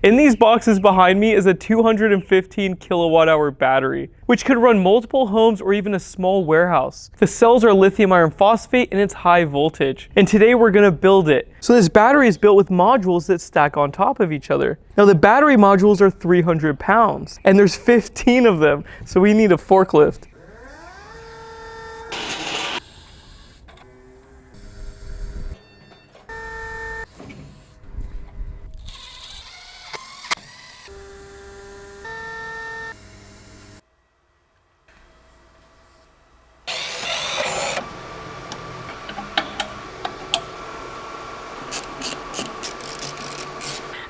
In these boxes behind me is a 215 kilowatt hour battery, which could run multiple homes or even a small warehouse. The cells are lithium iron phosphate and it's high voltage. And today we're gonna build it. So this battery is built with modules that stack on top of each other. Now the battery modules are 300 pounds and there's 15 of them. So we need a forklift.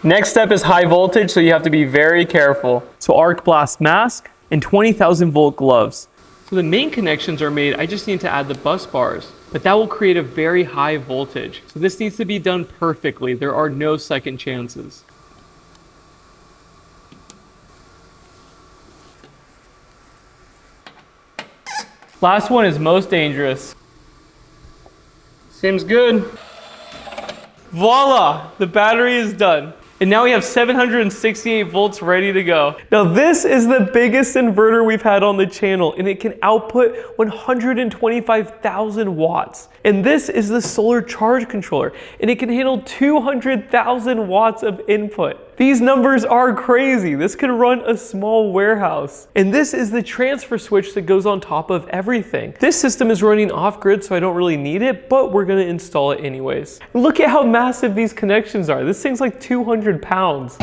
Next step is high voltage, so you have to be very careful. So arc blast mask and 20,000 volt gloves. So the main connections are made, I just need to add the bus bars, but that will create a very high voltage. So this needs to be done perfectly. There are no second chances. Last one is most dangerous. Seems good. Voila, the battery is done. And now we have 768 volts ready to go. Now this is the biggest inverter we've had on the channel and it can output 125,000 watts. And this is the solar charge controller and it can handle 200,000 watts of input. These numbers are crazy. This could run a small warehouse. And this is the transfer switch that goes on top of everything. This system is running off-grid, so I don't really need it, but we're gonna install it anyways. Look at how massive these connections are. This thing's like 200 pounds.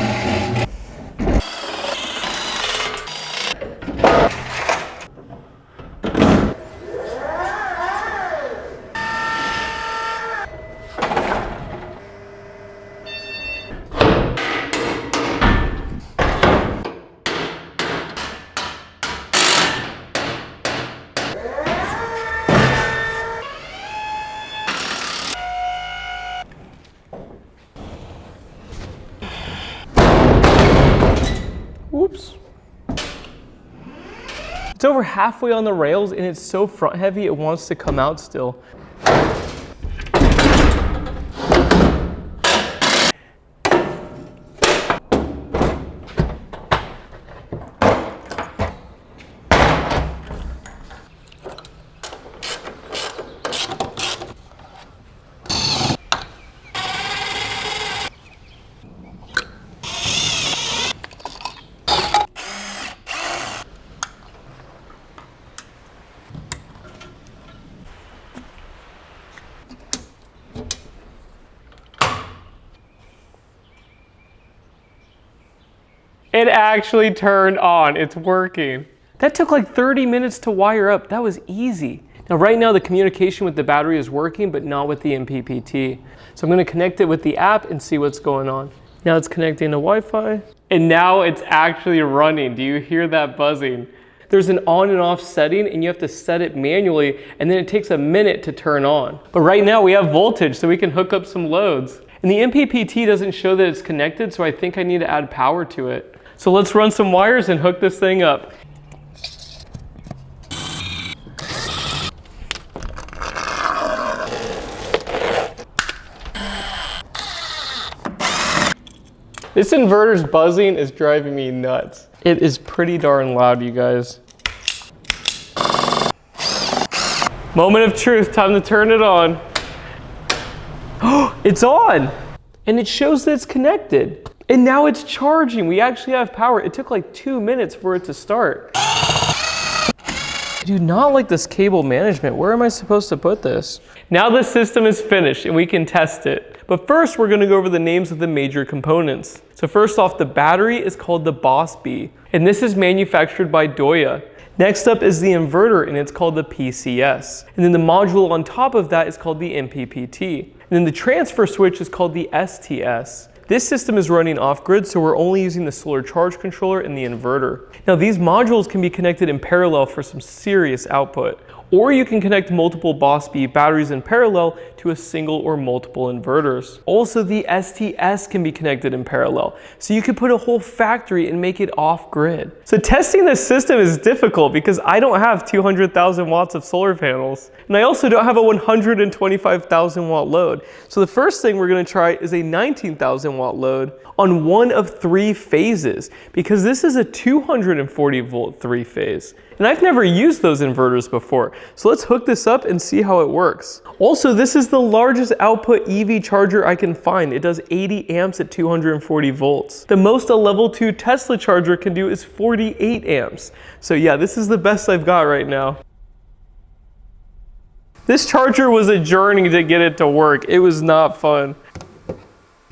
Oops. It's over halfway on the rails and it's so front heavy it wants to come out still. It actually turned on, it's working. That took like 30 minutes to wire up, that was easy. Now right now the communication with the battery is working, but not with the MPPT. So I'm gonna connect it with the app and see what's going on. Now it's connecting to Wi-Fi. And now it's actually running, do you hear that buzzing? There's an on and off setting and you have to set it manually and then it takes a minute to turn on. But right now we have voltage so we can hook up some loads. And the MPPT doesn't show that it's connected, so I think I need to add power to it. So let's run some wires and hook this thing up. This inverter's buzzing is driving me nuts. It is pretty darn loud, you guys. Moment of truth, time to turn it on. It's on! And it shows that it's connected. And now it's charging. We actually have power. It took like 2 minutes for it to start. I do not like this cable management. Where am I supposed to put this? Now the system is finished and we can test it. But first we're gonna go over the names of the major components. So first off, the battery is called the Boss B, and this is manufactured by DEYE. Next up is the inverter and it's called the PCS. And then the module on top of that is called the MPPT. And then the transfer switch is called the STS. This system is running off-grid, so we're only using the solar charge controller and the inverter. Now these modules can be connected in parallel for some serious output, or you can connect multiple Boss B batteries in parallel to a single or multiple inverters. Also, the STS can be connected in parallel, so you could put a whole factory and make it off-grid. So testing this system is difficult because I don't have 200,000 watts of solar panels, and I also don't have a 125,000 watt load. So the first thing we're going to try is a 19,000 watt load on one of 3 phases, because this is a 240 volt 3-phase. And I've never used those inverters before, so let's hook this up and see how it works. Also, this is the largest output EV charger I can find. It does 80 amps at 240 volts. The most a level 2 Tesla charger can do is 48 amps. So yeah, this is the best I've got right now. This charger was a journey to get it to work. It was not fun.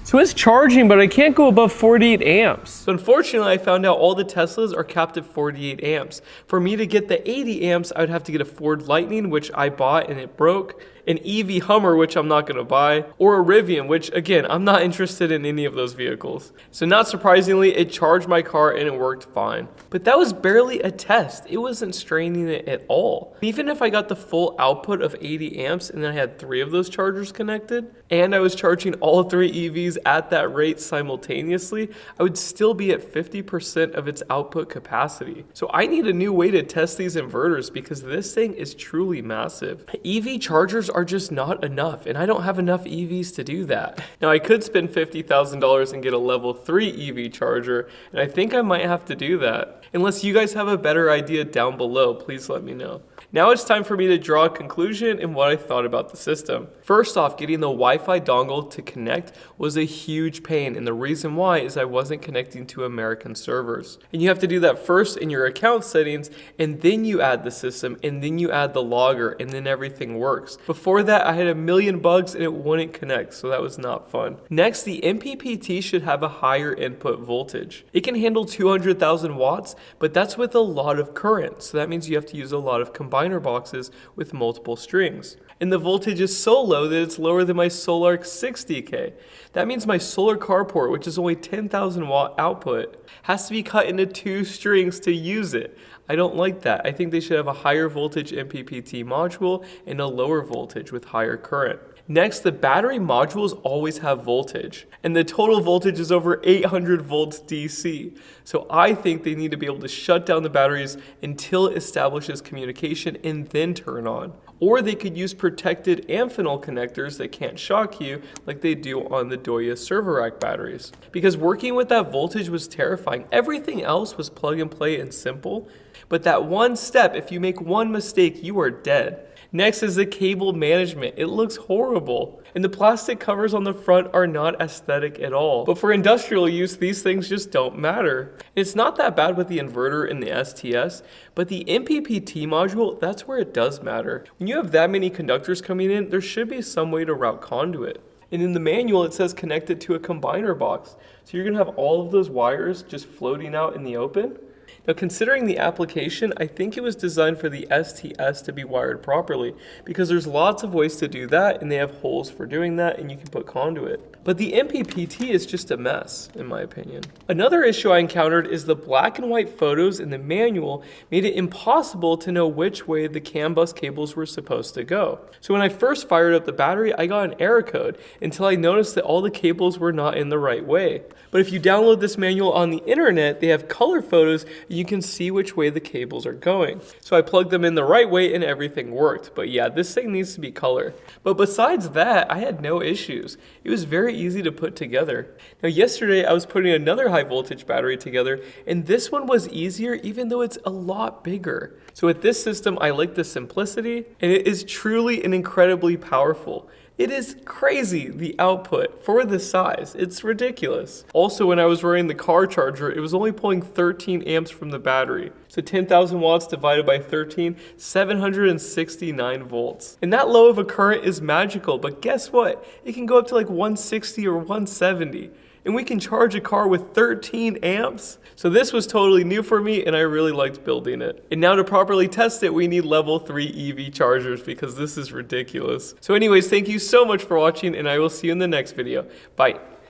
So it's charging, but I can't go above 48 amps. So unfortunately, I found out all the Teslas are capped at 48 amps. For me to get the 80 amps, I would have to get a Ford Lightning, which I bought and it broke, an EV Hummer, which I'm not gonna buy, or a Rivian, which again, I'm not interested in any of those vehicles. So not surprisingly, it charged my car and it worked fine. But that was barely a test. It wasn't straining it at all. Even if I got the full output of 80 amps and then I had 3 of those chargers connected, and I was charging all 3 EVs at that rate simultaneously, I would still be at 50% of its output capacity. So I need a new way to test these inverters because this thing is truly massive. EV chargers are just not enough, and I don't have enough EVs to do that. Now I could spend $50,000 and get a level 3 EV charger, and I think I might have to do that. Unless you guys have a better idea down below, please let me know. Now it's time for me to draw a conclusion and what I thought about the system. First off, getting the Wi-Fi dongle to connect was a huge pain, and the reason why is I wasn't connecting to American servers. And you have to do that first in your account settings, and then you add the system, and then you add the logger, and then everything works. Before that, I had a million bugs and it wouldn't connect, so that was not fun. Next, the MPPT should have a higher input voltage. It can handle 200,000 watts, but that's with a lot of current, so that means you have to use a lot of combiners boxes with multiple strings. And the voltage is so low that it's lower than my Solarc 60K. That means my solar carport, which is only 10,000 watt output, has to be cut into 2 strings to use it. I don't like that. I think they should have a higher voltage MPPT module and a lower voltage with higher current. Next, the battery modules always have voltage, and the total voltage is over 800 volts DC. So I think they need to be able to shut down the batteries until it establishes communication and then turn on. Or they could use protected Amphenol connectors that can't shock you like they do on the DEYE server rack batteries. Because working with that voltage was terrifying. Everything else was plug and play and simple, but that one step, if you make one mistake, you are dead. Next is the cable management. It looks horrible. And the plastic covers on the front are not aesthetic at all. But for industrial use, these things just don't matter. It's not that bad with the inverter and the STS, but the MPPT module, that's where it does matter. When you have that many conductors coming in, there should be some way to route conduit. And in the manual, it says connected to a combiner box. So you're gonna have all of those wires just floating out in the open. Now, considering the application, I think it was designed for the STS to be wired properly because there's lots of ways to do that and they have holes for doing that and you can put conduit. But the MPPT is just a mess, in my opinion. Another issue I encountered is the black and white photos in the manual made it impossible to know which way the CAN bus cables were supposed to go. So when I first fired up the battery, I got an error code until I noticed that all the cables were not in the right way. But if you download this manual on the internet, they have color photos and you can see which way the cables are going. So I plugged them in the right way and everything worked. But yeah, this thing needs to be color. But besides that, I had no issues. It was very easy to put together. Now yesterday I was putting another high voltage battery together and this one was easier even though it's a lot bigger. So with this system, I like the simplicity and it is truly and incredibly powerful. It is crazy, the output for the size. It's ridiculous. Also, when I was running the car charger, it was only pulling 13 amps from the battery. So 10,000 watts divided by 13, 769 volts. And that low of a current is magical, but guess what? It can go up to like 160 or 170. And we can charge a car with 13 amps. So this was totally new for me and I really liked building it. And now to properly test it, we need level 3 EV chargers because this is ridiculous. So anyways, thank you so much for watching and I will see you in the next video. Bye.